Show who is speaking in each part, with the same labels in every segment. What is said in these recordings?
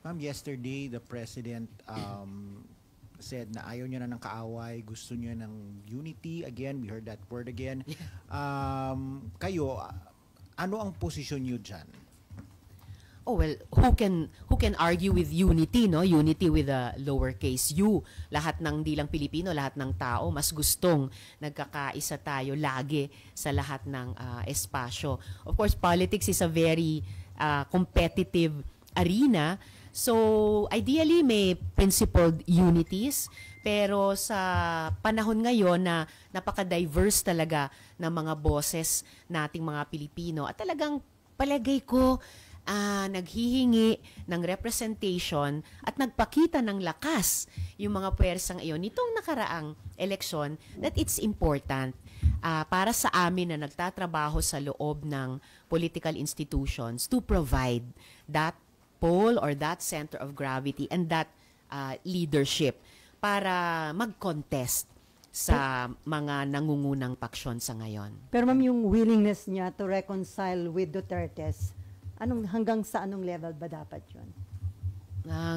Speaker 1: Ma'am, yesterday the President said na ayaw niya na ng kaaway, gusto niya ng unity. Again, we heard that word again. Kayo, ano ang posisyon niyo dyan?
Speaker 2: Oh well, who can argue with unity, no? Unity with a lowercase u. Lahat ng di lang Pilipino, lahat ng tao mas gustong nagkakaisa tayo lagi sa lahat ng espasyo. Of course, politics is a very competitive arena. So, ideally may principled unities, pero sa panahon ngayon na napaka-diverse talaga ng mga boses nating mga Pilipino at talagang palagay ko naghihingi ng representation at nagpakita ng lakas yung mga puwersang iyon nitong nakaraang eleksyon that it's important para sa amin na nagtatrabaho sa loob ng political institutions to provide that pole or that center of gravity and that leadership para mag-contest sa mga nangungunang paksyon sa ngayon.
Speaker 3: Pero ma'am, yung willingness niya to reconcile with Duterte's, hanggang sa anong level ba dapat yun?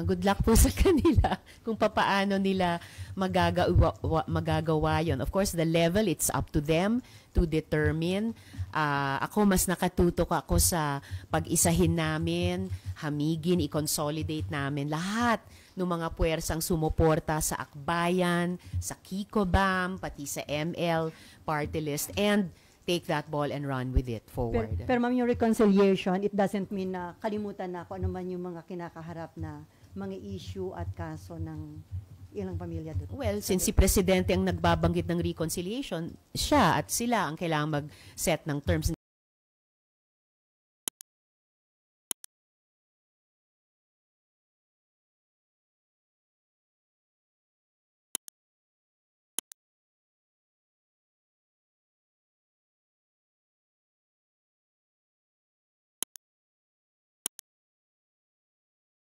Speaker 2: Good luck po sa kanila kung papaano nila magagawa yun. Of course, the level, it's up to them to determine. Ako, mas nakatutok ako sa pag-isahin namin, hamigin, i-consolidate namin lahat ng mga puwersang sumuporta sa Akbayan, sa Kikobam, pati sa ML, Party List, and take that ball and run with it forward.
Speaker 3: Pero ma'am, yung reconciliation, it doesn't mean na kalimutan na kung ano man yung mga kinakaharap na mga issue at kaso ng ilang pamilya doon.
Speaker 2: Well, since si Presidente ang nagbabanggit ng reconciliation, siya at sila ang kailangang mag-set ng terms.